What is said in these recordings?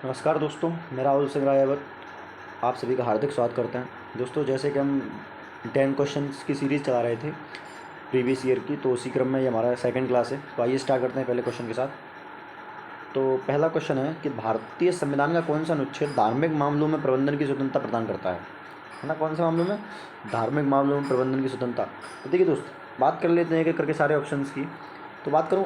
नमस्कार दोस्तों, मैं राहुल सिंह रायवर आप सभी का हार्दिक स्वागत करते हैं। दोस्तों, जैसे कि हम 10 क्वेश्चंस की सीरीज़ चला रहे थे प्रीवियस ईयर की, तो उसी क्रम में ये हमारा सेकंड क्लास है। तो आइए स्टार्ट करते हैं पहले क्वेश्चन के साथ। तो पहला क्वेश्चन है कि भारतीय संविधान का कौन सा अनुच्छेद धार्मिक मामलों में प्रबंधन की स्वतंत्रता प्रदान करता है ना? कौन से मामलों में? धार्मिक मामलों में प्रबंधन की स्वतंत्रता। तो देखिए दोस्त, बात कर लेते हैं एक एक करके सारे ऑप्शंस की। तो बात करूँ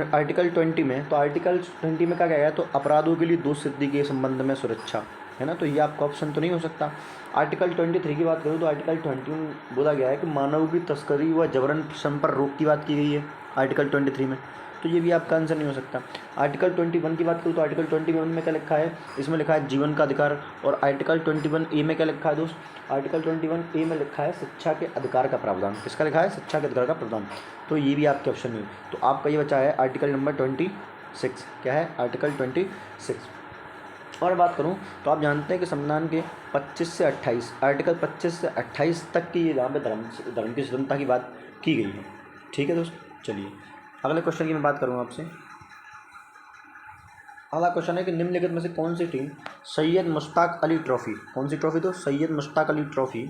आर्टिकल 20 में, तो आर्टिकल 20 में क्या गया है? तो अपराधों के लिए दोष सिद्धि के संबंध में सुरक्षा, है ना? तो ये आपका ऑप्शन तो नहीं हो सकता। आर्टिकल 23 की बात करूँ तो आर्टिकल 20 में बोला गया है कि मानव की तस्करी व जबरन श्रम पर रोक की बात की गई है आर्टिकल 23 में, तो ये भी आपका आंसर नहीं हो सकता। आर्टिकल 21 की बात करूँ तो आर्टिकल 21 में क्या लिखा है? इसमें लिखा है जीवन का अधिकार। और आर्टिकल 21A में क्या लिखा है दोस्त? आर्टिकल 21A में लिखा है शिक्षा के अधिकार का प्रावधान। किसका लिखा है? शिक्षा के अधिकार का प्रावधान। तो ये भी आपके ऑप्शन नहीं। तो आपका ये बचा है आर्टिकल नंबर 26। क्या है? आर्टिकल 26। और बात करूं तो आप जानते हैं कि संविधान के 25 से 28, आर्टिकल 25 से 28 तक की यहाँ पे धर्म की स्वतंत्रता की बात की गई है। ठीक है दोस्त, चलिए अगले क्वेश्चन की मैं बात करूँगा आपसे। अगला क्वेश्चन है कि निम्नलिखित में से कौन सी टीम सैयद मुश्ताक अली ट्रॉफी, कौन सी ट्रॉफी? तो Syed Mushtaq Ali trophy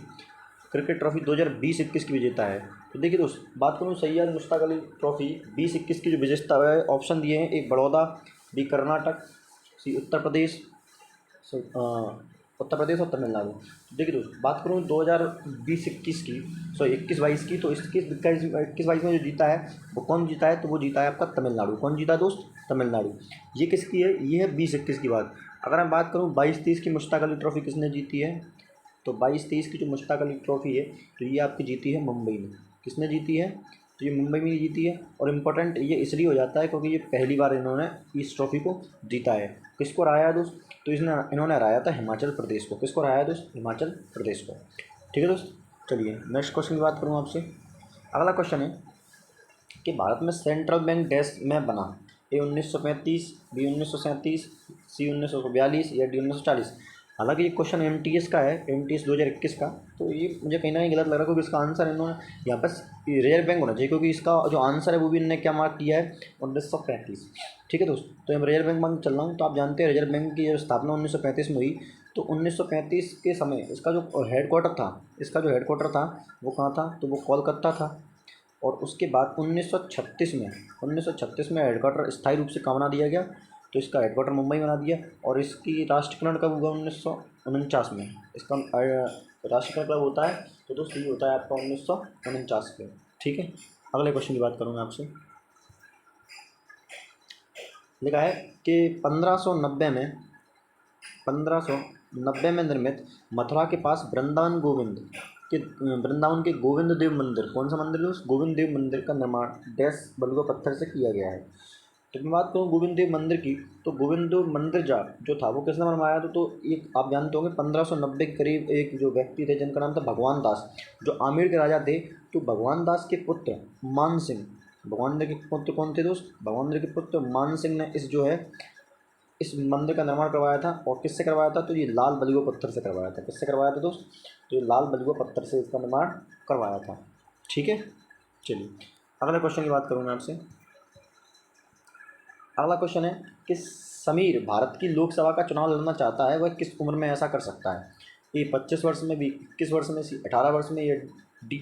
cricket trophy 2020-21 की विजेता है। तो देखिए दोस्त, बात करूँ सैयद मुश्ताक अली ट्रॉफी 2021 की जो विजेता है, ऑप्शन दिए हैं, एक बड़ौदा, बी कर्नाटक, सी उत्तर प्रदेश, उत्तर प्रदेश और तमिलनाडु। तो देखिए दोस्त, बात करूँ 2020-21 की, 21-22 की, तो 21-22 में जो जीता है वो कौन जीता है? तो वो जीता है आपका तमिलनाडु। कौन जीता है दोस्त? तमिलनाडु। ये किसकी है? ये है 20-21 की बात। अगर मैं बात करूँ 22-23 की मुश्ताक अली ट्रॉफी किसने जीती है? तो 22-23 की जो मुश्ताक अली ट्रॉफी है, तो ये आपकी जीती है मुंबई में। किसने जीती है? तो ये मुंबई में जीती है। और इम्पोर्टेंट ये इसलिए हो जाता है क्योंकि ये पहली बार इन्होंने इस ट्रॉफी को जीता है। किसको हराया है दोस्त? तो इन्होंने हराया था हिमाचल प्रदेश को। किसको हराया दोस्त? हिमाचल प्रदेश को। ठीक है दोस्त, चलिए नेक्स्ट क्वेश्चन की बात करूँ आपसे। अगला क्वेश्चन है कि भारत में सेंट्रल बैंक डैश में बना? ए 1935, बी 1937, सी 1942 या डी 1940। हालांकि ये क्वेश्चन एमटीएस का है, एमटीएस 2021 का। तो ये मुझे कहीं ना कहीं गलत लग रहा है क्योंकि इसका आंसर इन्होंने यहाँ पर रिजर्व बैंक होना चाहिए, क्योंकि इसका जो आंसर है वो भी इन्होंने क्या मार्क किया है? 1935। ठीक है दोस्त, तो मैं रिजर्व बैंक चल रहा हूँ। तो आप जानते हैं रिजर्व बैंक की जब स्थापना 1935 में हुई, तो 1935 के समय इसका जो हेडक्वार्टर था, वो कहाँ था? तो वो कोलकाता था। और उसके बाद 1936 में हेडक्वार्टर स्थायी रूप से कहाँ बना दिया गया? तो इसका हेडक्वार्टर मुंबई बना दिया। और इसकी राष्ट्रीयकरण कब हुआ? 1949 में। इसका राष्ट्रीयकरण कब होता है? तो दोस्त ये होता है आपका 1949 में। ठीक है, अगले क्वेश्चन की बात करूँगा आपसे। लिखा है कि 1590 में निर्मित मथुरा के पास वृंदावन के गोविंद देव मंदिर, कौन सा मंदिर है उस? गोविंद देव मंदिर का निर्माण डैश बलुआ पत्थर से किया गया है। तो मैं बात करूँ गोविंद देव मंदिर की, तो गोविंद देव मंदिर जो था वो किसने बनवाया था? तो एक आप जानते होंगे 1590 के करीब एक जो व्यक्ति थे जिनका नाम था भगवान दास, जो आमेर के राजा थे। तो भगवान दास के पुत्र मान सिंह, भगवान के पुत्र कौन थे दोस्त? भगवान के पुत्र मान सिंह ने इस मंदिर का निर्माण करवाया था। और किससे करवाया था? तो ये लाल बलुआ पत्थर से करवाया था। किससे करवाया था दोस्त? तो ये लाल बलुआ पत्थर से इसका निर्माण करवाया था। ठीक है, चलिए अगले क्वेश्चन की बात करूँ मैं आपसे। अगला क्वेश्चन है कि समीर भारत की लोकसभा का चुनाव लड़ना चाहता है, वह किस उम्र में ऐसा कर सकता है? ए 25 वर्ष में, बी 21 वर्ष में, सी 18 वर्ष में, या डी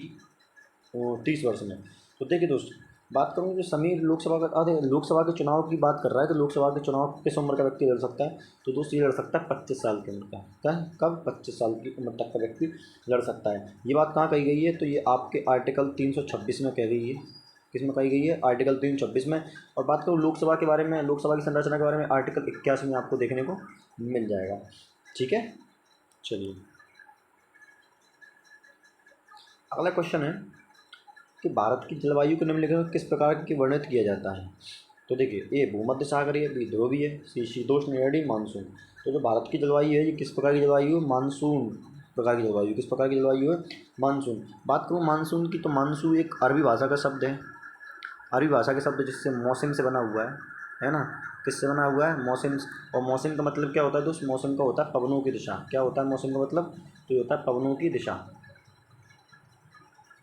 30 वर्ष में। तो देखिए दोस्त, बात करूँ कि समीर लोकसभा के चुनाव की बात कर रहा है, तो लोकसभा के चुनाव किस उम्र का व्यक्ति लड़ सकता है? तो दोस्त ये लड़ सकता है 25 साल की उम्र का। क्या? कब? 25 साल की उम्र तक का व्यक्ति लड़ सकता है। ये बात कहाँ कही गई है? तो ये आपके आर्टिकल 326 में कह गई है। किस में कही गई है? आर्टिकल 326 में। और बात करूँ लोकसभा के बारे में, लोकसभा की संरचना के बारे में, आर्टिकल 81 में आपको देखने को मिल जाएगा। ठीक है, चलिए अगला क्वेश्चन है कि भारत की जलवायु को निम्नलिखित में किस प्रकार की वर्णित किया जाता है? तो देखिए, ए भूमध्य सागरीय, बी ध्रुवीय, सी शीतोष्ण, या डी मानसून। तो जो भारत की जलवायु है ये किस प्रकार की जलवायु है? मानसून प्रकार की जलवायु। किस प्रकार की जलवायु है? मानसून। बात करूँ मानसून की, तो मानसून एक अरबी भाषा का शब्द है, अरबी भाषा के शब्द जिससे मौसम से बना हुआ है ना? किससे बना हुआ है? मौसम। और मौसम का मतलब क्या होता है दोस्त? मौसम का होता है पवनों की दिशा। क्या होता है मौसम का मतलब? तो ये होता है पवनों की दिशा।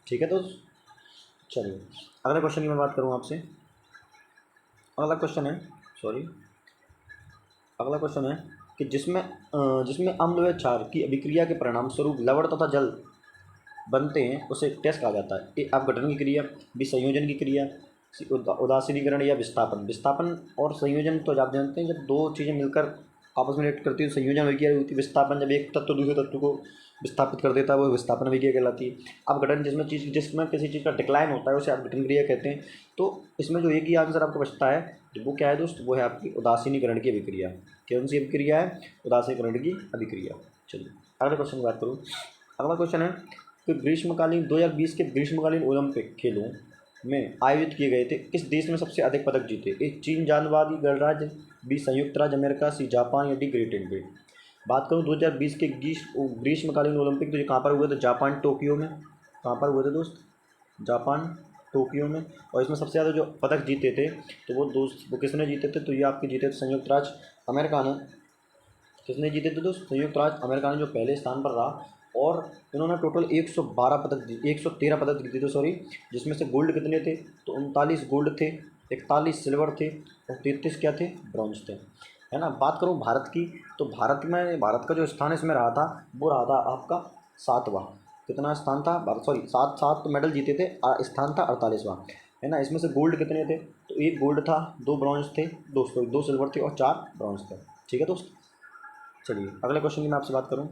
ठीक है दोस्त, चलिए अगले क्वेश्चन की मैं बात करूँ आपसे। अगला क्वेश्चन है, सॉरी, अगला क्वेश्चन है कि जिसमें अम्ल व क्षार की अभिक्रिया के परिणाम स्वरूप लवण तथा जल बनते हैं उसे टेस्ट कहा जाता है। ए अपघटन की क्रिया, बी संयोजन की क्रिया, सी उदासीनीकरण या विस्थापन। विस्थापन और संयोजन तो आप जानते हैं, जब दो चीज़ें मिलकर आपस में रिएक्ट करती है संयोजन विक्रिया होती है। विस्थापन जब एक तत्व दूसरे तत्व को विस्थापित कर देता है वो विस्थापन विक्रिया कहलाती है। अपघटन जिसमें किसी चीज़ का डिक्लाइन होता है उसे अपघटन क्रिया कहते हैं। तो इसमें जो एक ही आंसर आपको बचता है वो क्या है दोस्त, वो है आपकी उदासीनीकरण की अभिक्रिया। कौन सी अभिक्रिया है? उदासीनीकरण की अभिक्रिया। चलिए अगले क्वेश्चन की बात करूँ। अगला क्वेश्चन है कि ग्रीष्मकालीन 2020 के ग्रीष्मकालीन ओलंपिक खेलों में आयोजित किए गए थे किस देश ने सबसे अधिक पदक जीते? ए चीन जानवादी गणराज्य, बी संयुक्त राज्य अमेरिका, सी जापान या डी ग्रेट ब्रिटेन। बात करूँ 2020 के ग्रीष्मकालीन ओलंपिक, तो ये कहाँ पर हुए थे? जापान टोक्यो में। कहाँ पर हुए थे दोस्त? जापान टोक्यो में। और इसमें सबसे ज़्यादा जो पदक जीते थे तो वो किसने जीते थे? तो ये आपके जीते थे संयुक्त राज्य अमेरिका ने। किसने जीते थे दोस्त? संयुक्त राज्य अमेरिका ने जो पहले स्थान पर रहा। और इन्होंने टोटल 113 पदक जीते थे, सॉरी। जिसमें से गोल्ड कितने थे? तो 39 गोल्ड थे, 41 सिल्वर थे और 33 क्या थे? ब्रॉन्ज थे, है ना। बात करूँ भारत की, तो भारत का जो स्थान इसमें रहा था वो रहा था आपका 7वां। कितना स्थान था? सॉरी, 7 मेडल जीते थे, स्थान था 48वां, है ना। इसमें से गोल्ड कितने थे? तो 1 गोल्ड था, 2 ब्रॉन्ज थे, 2 सिल्वर थे और 4 ब्रॉन्ज थे। ठीक है दोस्त। चलिए अगले क्वेश्चन की मैं आपसे बात करूं।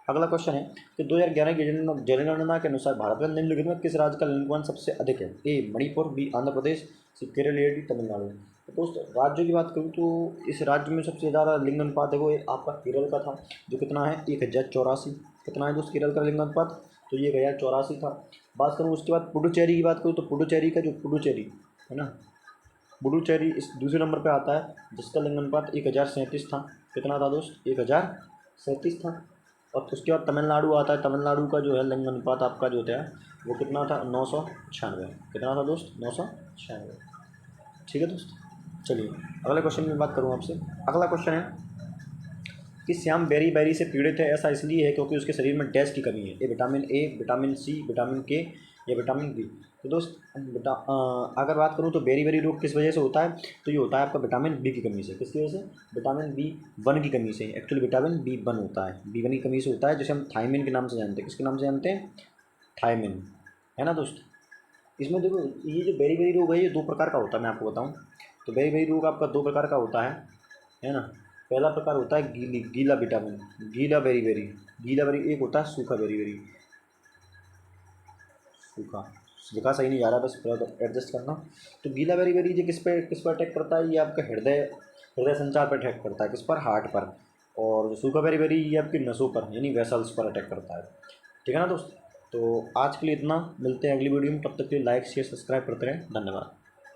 अगला क्वेश्चन है कि 2011 की जनगणना के अनुसार भारत में निम्नलिखित में किस राज्य का लिंग अनुपात सबसे अधिक है? ए मणिपुर, बी आंध्र प्रदेश, सी केरल या डी तमिलनाडु। तो दोस्त राज्यों की बात करूँ तो इस राज्य में सबसे ज़्यादा लिंग अनुपात है वो आपका केरल का था, जो कितना है? 1084। कितना है दोस्त केरल का लिंग अनुपात? तो ये 1084 था। बात करूँ उसके बाद पुडुचेरी की बात करूँ तो पुडुचेरी है ना, पुडुचेरी इस दूसरे नंबर पे आता है, जिसका लिंग अनुपात 1037 था। कितना था दोस्त? 1037 था। और उसके बाद तमिलनाडु आता है। तमिलनाडु का जो है लिंग अनुपात आपका जो था वो कितना था? 996। कितना था दोस्त? 996। ठीक है दोस्त। चलिए अगले क्वेश्चन की बात करूँ आपसे। अगला क्वेश्चन है कि श्याम बेरी बेरी से पीड़ित है, ऐसा इसलिए है क्योंकि उसके शरीर में डैश की कमी है? Vitamin A, vitamin C, vitamin K या विटामिन बी। तो दोस्त अगर बात करूँ तो बेरी बेरी रोग किस वजह से होता है? तो ये होता है आपका विटामिन बी की कमी से। किसकी वजह से? विटामिन B1 की कमी से। एक्चुअली विटामिन B1 होता है, B1 की कमी से होता है, जिसे हम थायमिन के नाम से जानते हैं। किसके नाम से जानते हैं? थायमिन, है ना दोस्त। इसमें देखो ये जो बेरी बेरी रोग है ये 2 प्रकार का होता है, मैं आपको बताऊँ। तो बेरी बेरी रोग आपका 2 प्रकार का होता है ना। पहला प्रकार होता है गीला विटामिन, गीला बेरी। एक होता है सूखा बेरी बेरी। सूखा सूखा सही नहीं जा रहा, बस थोड़ा एडजस्ट करना। तो गीला बेरी बेरी ये किस पर अटैक करता है? ये आपका हृदय संचार पर अटैक करता है। किस पर? हार्ट पर। और जो सूखा बेरी बेरी ये आपकी नसों पर यानी वेसल्स पर अटैक करता है। ठीक है ना दोस्त। तो आज के लिए इतना, मिलते हैं अगली वीडियो में। तब तक के लिए लाइक शेयर सब्सक्राइब करते रहें। धन्यवाद।